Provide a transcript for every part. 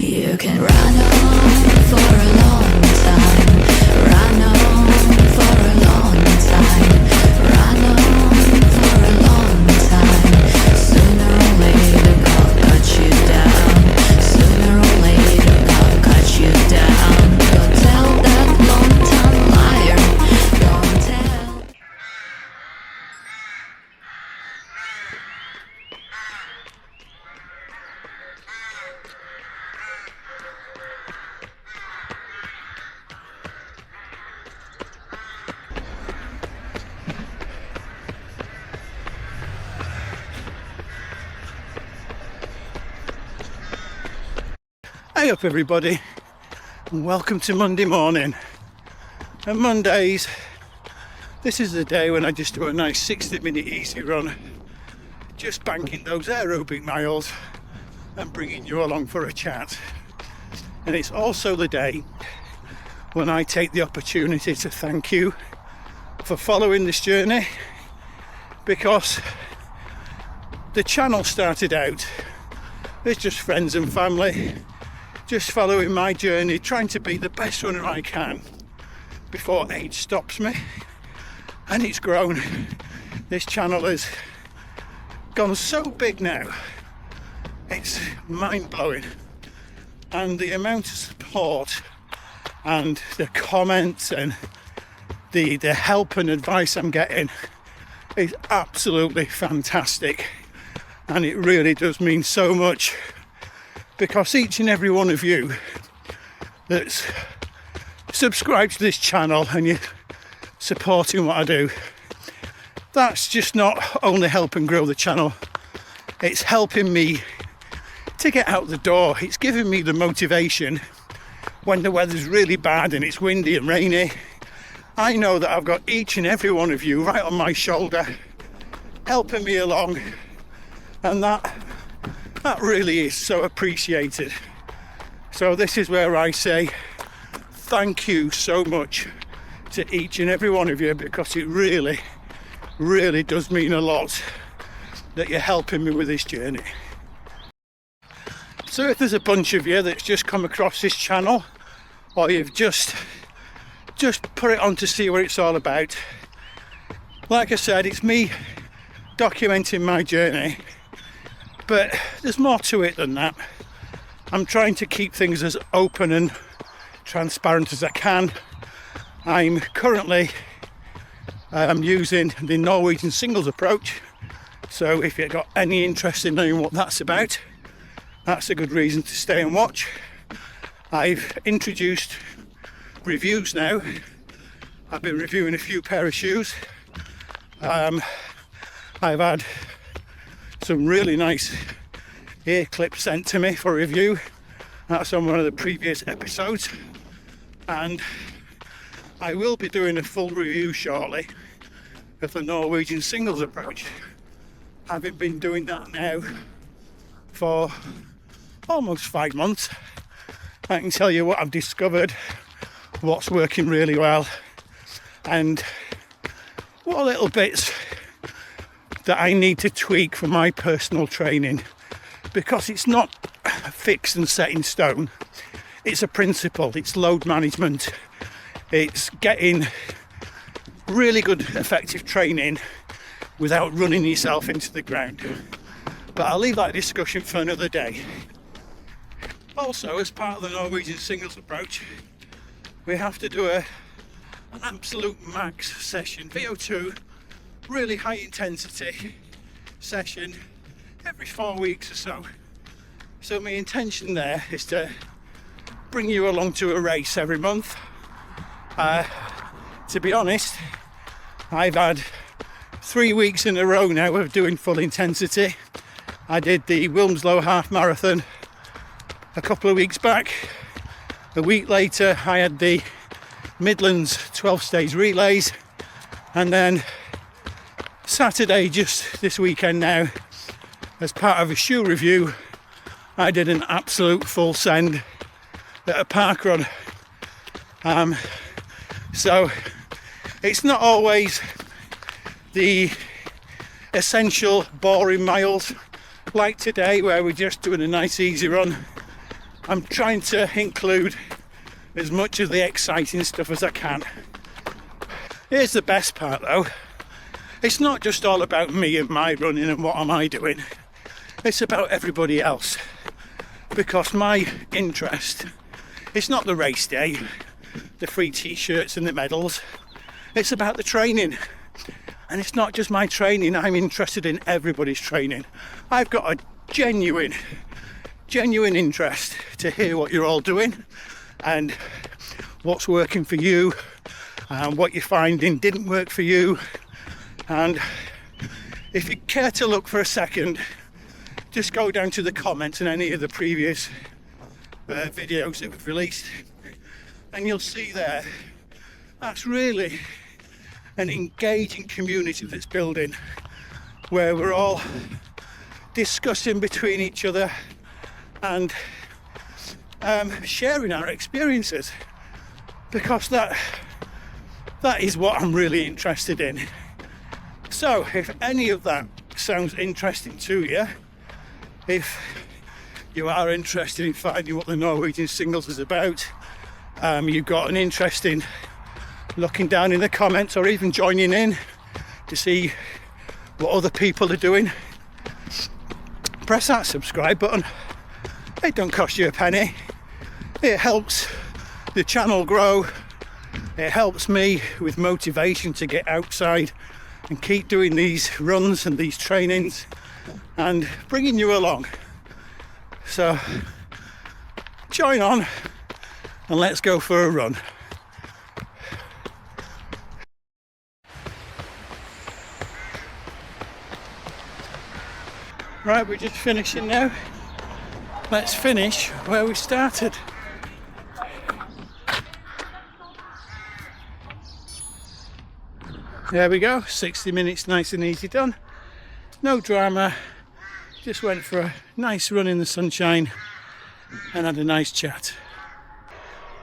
You can run on for a long time, run on for a long time, run on for a long time. Sooner or later God cut you down, sooner or later God cut you down. Go tell that long-time liar, go and tell. Hey up everybody, and welcome to Monday morning. And Mondays, this is the day when I just do a nice 60-minute easy run, just banking those aerobic miles and bringing you along for a chat. And it's also the day when I take the opportunity to thank you for following this journey, because the channel started out as just friends and family, just following my journey, trying to be the best runner I can before age stops me. And it's grown. This channel has gone so big now, it's mind-blowing. And the amount of support and the comments and the help and advice I'm getting is absolutely fantastic. And it really does mean so much, because each and every one of you that's subscribed to this channel and you're supporting what I do, that's just not only helping grow the channel, it's helping me to get out the door. It's giving me the motivation when the weather's really bad and it's windy and rainy. I know that I've got each and every one of you right on my shoulder helping me along, and that really is so appreciated. So this is where I say thank you so much to each and every one of you, because it really does mean a lot that you're helping me with this journey. So if there's a bunch of you that's just come across this channel, or you've just put it on to see what it's all about, like I said, it's me documenting my journey. But there's more to it than that. I'm trying to keep things as open and transparent as I can. I'm currently using the Norwegian Singles Approach. So if you've got any interest in knowing what that's about, that's a good reason to stay and watch. I've introduced reviews now. I've been reviewing a few pair of shoes. I've had some really nice ear clips sent to me for review. That's on one of the previous episodes, and I will be doing a full review shortly of the Norwegian Singles Approach, having been doing that now for almost 5 months. I can tell you what I've discovered, what's working really well, and what little bits that I need to tweak for my personal training, because it's not fixed and set in stone. It's a principle, it's load management, it's getting really good effective training without running yourself into the ground. But I'll leave that discussion for another day. Also, as part of the Norwegian Singles Approach, we have to do an absolute max session, VO2, really high intensity session every 4 weeks or so. So my intention there is to bring you along to a race every month. To be honest, I've had 3 weeks in a row now of doing full intensity. I did the Wilmslow half marathon a couple of weeks back. A week later I had the Midlands 12 stage relays, and then Saturday, just this weekend now, as part of a shoe review, I did an absolute full send at a park run. So it's not always the essential boring miles like today, where we're just doing a nice easy run. I'm trying to include as much of the exciting stuff as I can. Here's the best part though. It's not just all about me and my running and what am I doing. It's about everybody else. Because my interest, it's not the race day, the free t-shirts and the medals. It's about the training. And it's not just my training, I'm interested in everybody's training. I've got a genuine interest to hear what you're all doing and what's working for you and what you're finding didn't work for you. And if you care to look for a second, just go down to the comments in any of the previous videos that we've released and you'll see there that's really an engaging community that's building, where we're all discussing between each other and sharing our experiences, because that is what I'm really interested in. So if any of that sounds interesting to you, if you are interested in finding what the Norwegian Singles is about, you've got an interest in looking down in the comments or even joining in to see what other people are doing, press that subscribe button. It don't cost you a penny. It helps the channel grow. It helps me with motivation to get outside and keep doing these runs and these trainings and bringing you along. So join on and let's go for a run. Right, we're just finishing now. Let's finish where we started. There we go, 60 minutes nice and easy done. No drama, just went for a nice run in the sunshine and had a nice chat.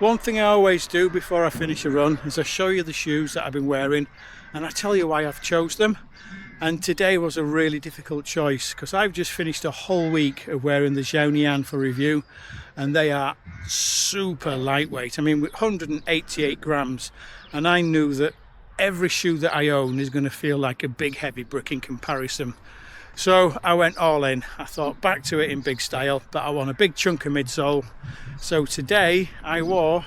One thing I always do before I finish a run is I show you the shoes that I've been wearing and I tell you why I've chose them. And today was a really difficult choice because I've just finished a whole week of wearing the Xiaonian for review and they are super lightweight. I mean, with 188 grams, and I knew that every shoe that I own is going to feel like a big heavy brick in comparison. So I went all in. I thought back to it in big style, but I want a big chunk of midsole. So today I wore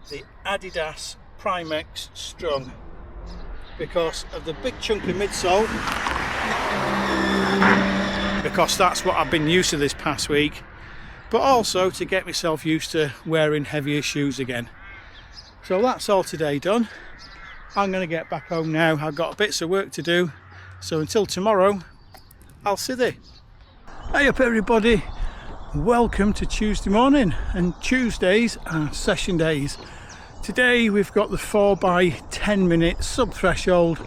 the Adidas Primex Strung, because of the big chunk of midsole, because that's what I've been used to this past week, but also to get myself used to wearing heavier shoes again. So that's all today done. I'm going to get back home now. I've got bits of work to do, so until tomorrow I'll see you. Hey up everybody, welcome to Tuesday morning, and Tuesdays are session days. Today we've got the 4 by 10 minute sub threshold,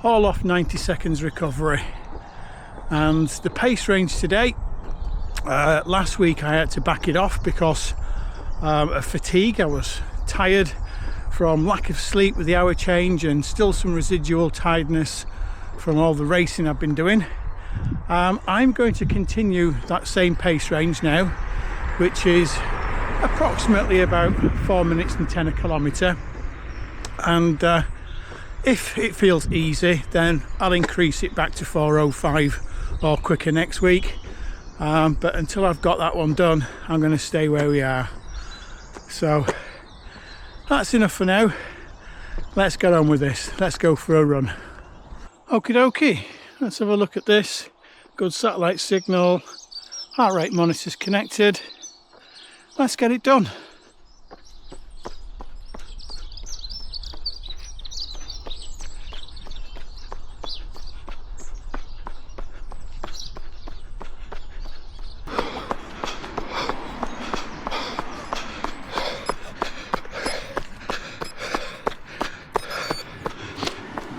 all off 90 seconds recovery. And the pace range today, last week I had to back it off because of fatigue. I was tired from lack of sleep with the hour change and still some residual tiredness from all the racing I've been doing. I'm going to continue that same pace range now, which is approximately about 4 minutes and 10 a kilometre, and if it feels easy then I'll increase it back to 4:05 or quicker next week, but until I've got that one done I'm going to stay where we are. So that's enough for now. Let's get on with this. Let's go for a run. Okie dokie, let's have a look at this. Good satellite signal, heart rate monitors connected. Let's get it done.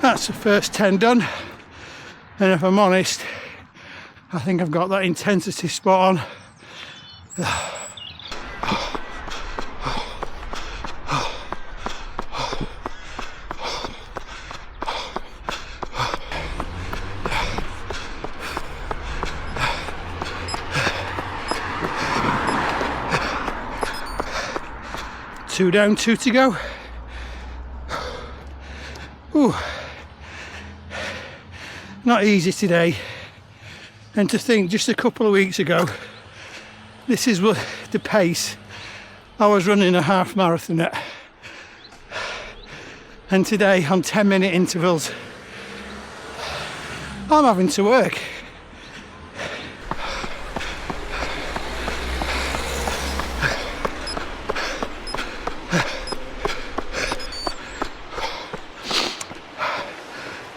That's the first 10 done, and if I'm honest, I think I've got that intensity spot on. 2 down, 2 to go. Ooh. Not easy today. And to think, just a couple of weeks ago, this is what the pace I was running a half marathon at. And today, on 10-minute intervals, I'm having to work.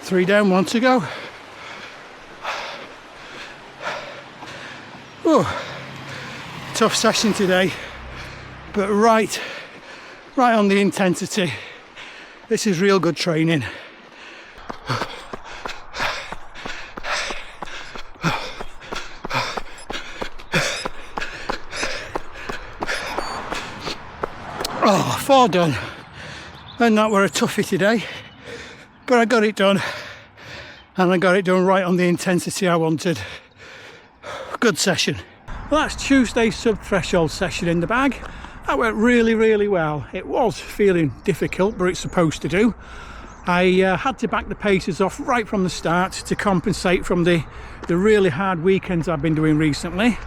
Three down, 1 to go. Oh, tough session today, but right on the intensity. This is real good training. Oh, 4 done. And that were a toughie today, but I got it done. And I got it done right on the intensity I wanted. Good session. Well, that's Tuesday's sub-threshold session in the bag. That went really well. It was feeling difficult, but it's supposed to do. I had to back the paces off right from the start to compensate from the really hard weekends I've been doing recently.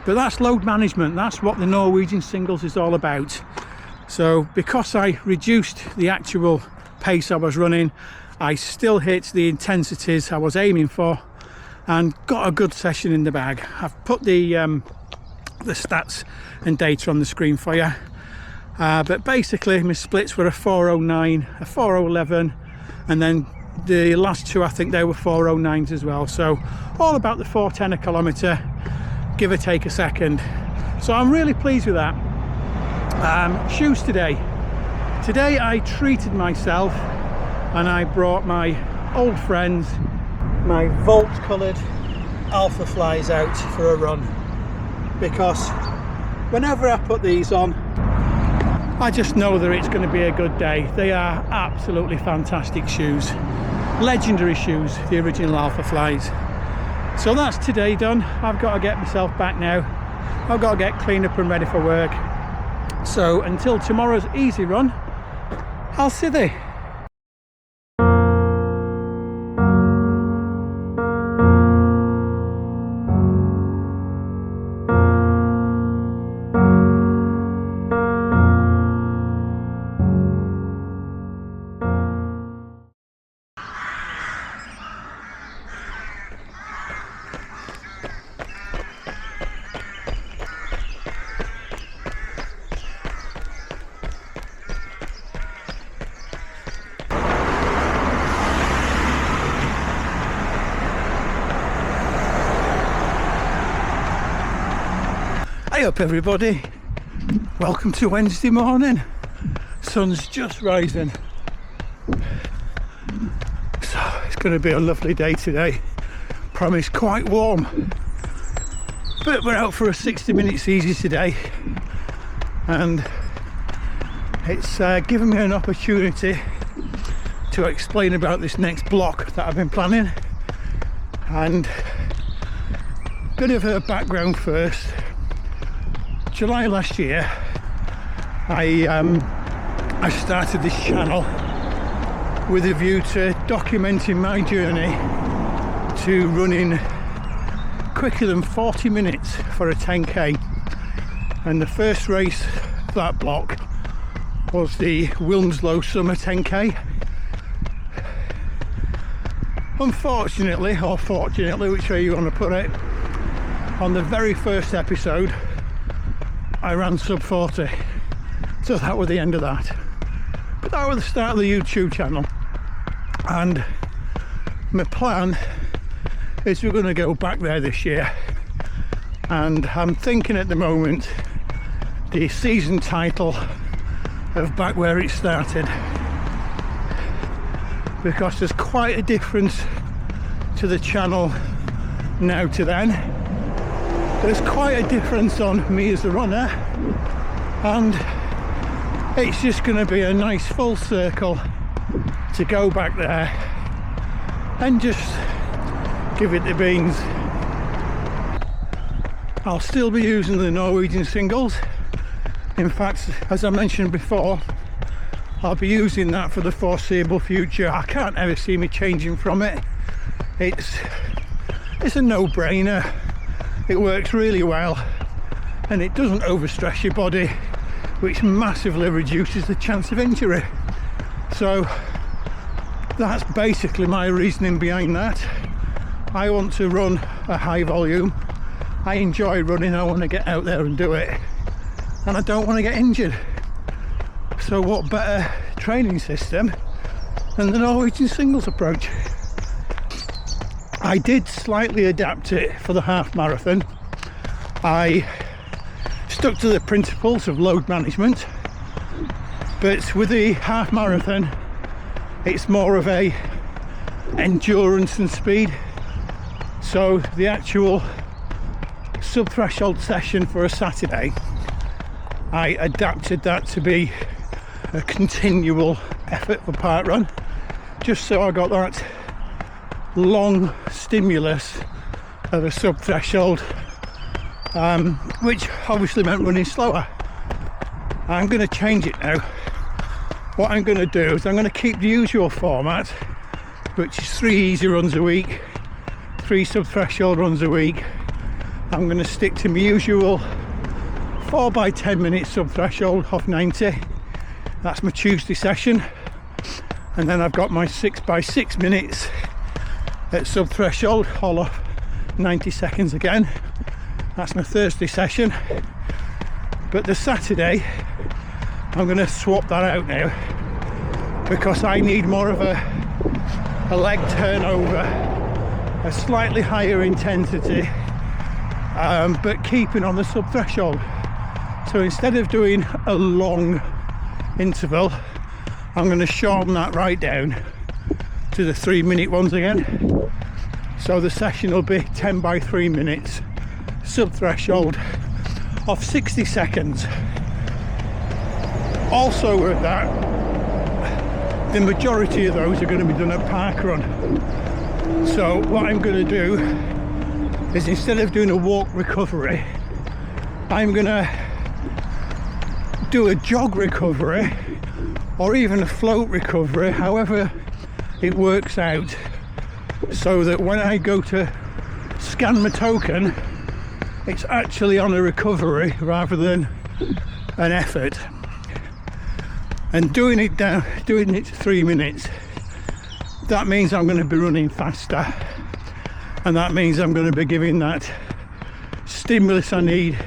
But that's load management. That's what the Norwegian Singles is all about. So because I reduced the actual pace I was running, I still hit the intensities I was aiming for and got a good session in the bag. I've put the stats and data on the screen for you. But basically my splits were a 4:09, a 4:11, and then the last two, I think they were 4:09s as well. So all about the 4:10 a kilometre, give or take a second. So I'm really pleased with that. Shoes today. Today I treated myself and I brought my old friends, my Volt coloured Alpha Flies out for a run, because whenever I put these on, I just know that it's going to be a good day. They are absolutely fantastic shoes, legendary shoes, the original Alpha Flies. So that's today done. I've got to get myself back now. I've got to get cleaned up and ready for work. So until tomorrow's easy run, I'll see you. Hey up everybody, welcome to Wednesday morning. Sun's just rising, so it's going to be a lovely day today. Promise quite warm, but we're out for a 60 minutes easy today, and it's given me an opportunity to explain about this next block that I've been planning. And a bit of a background first. July last year, I started this channel with a view to documenting my journey to running quicker than 40 minutes for a 10k. And the first race of that block was the Wilmslow Summer 10k. Unfortunately, or fortunately, which way you want to put it, on the very first episode I ran sub 40, so that was the end of that. But that was the start of the YouTube channel, and my plan is we're going to go back there this year. And I'm thinking at the moment the season title of Back Where It Started, because there's quite a difference to the channel now to then. There's quite a difference on me as a runner, and it's just going to be a nice full circle to go back there and just give it the beans. I'll still be using the Norwegian Singles, In fact, as I mentioned before, I'll be using that for the foreseeable future. I can't ever see me changing from it. It's a no-brainer. It works really well, and it doesn't overstress your body, which massively reduces the chance of injury. So that's basically my reasoning behind that. I want to run a high volume. I enjoy running. I want to get out there and do it, and I don't want to get injured. So what better training system than the Norwegian Singles Approach? I did slightly adapt it for the half marathon. I stuck to the principles of load management, but with the half marathon it's more of a endurance and speed. So the actual sub-threshold session for a Saturday, I adapted that to be a continual effort for park run, just so I got that long stimulus of a sub-threshold, which obviously meant running slower. I'm going to change it now. What I'm going to do is I'm going to keep the usual format, which is 3 easy runs a week, 3 sub-threshold runs a week. I'm going to stick to my usual 4 by 10 minutes sub-threshold off 90. That's my Tuesday session, and then I've got my 6 by 6 minutes at sub-threshold, all off 90 seconds again. That's my Thursday session. But the Saturday, I'm going to swap that out now, because I need more of a leg turnover, a slightly higher intensity, but keeping on the sub-threshold. So instead of doing a long interval, I'm going to shorten that right down to the 3 minute ones again. So the session will be 10 by 3 minutes sub-threshold off 60 seconds. Also with that, the majority of those are going to be done at park run. So what I'm going to do is, instead of doing a walk recovery, I'm going to do a jog recovery, or even a float recovery, however it works out, so that when I go to scan my token, it's actually on a recovery rather than an effort. And doing it to 3 minutes, that means I'm going to be running faster, and that means I'm going to be giving that stimulus I need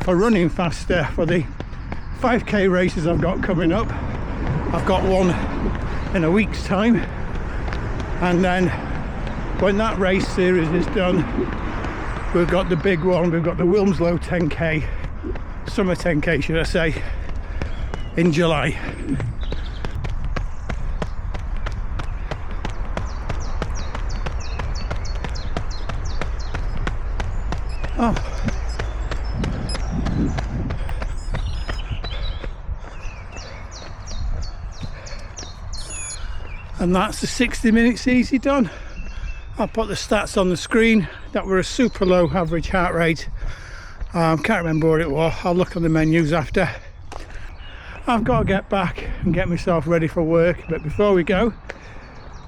for running faster for the 5k races I've got coming up. I've got one in a week's time, and then when that race series is done, we've got the big one. We've got the Wilmslow 10k, summer 10k should I say, in July. Oh. And that's the 60 minutes easy done. I'll put the stats on the screen. That were a super low average heart rate. Can't remember what it was. I'll look on the menus after. I've got to get back and get myself ready for work, but before we go,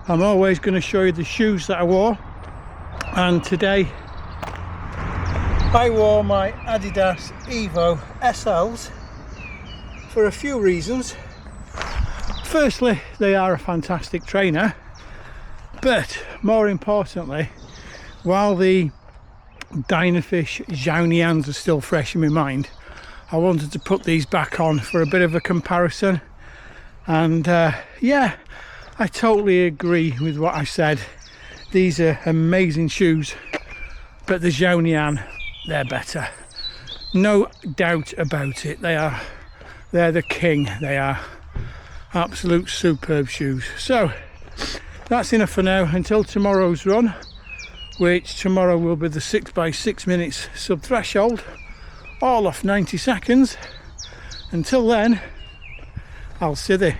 I'm always going to show you the shoes that I wore. And today I wore my Adidas Evo SLs for a few reasons. Firstly, they are a fantastic trainer, but more importantly, while the Dynafish Xiaonians are still fresh in my mind, I wanted to put these back on for a bit of a comparison. And yeah, I totally agree with what I said. These are amazing shoes, but the Xiaonian, they're better. No doubt about it. They're the king. They are absolute superb shoes. So that's enough for now until tomorrow's run, which tomorrow will be the 6 by 6 minutes sub-threshold, all off 90 seconds. Until then, I'll see you.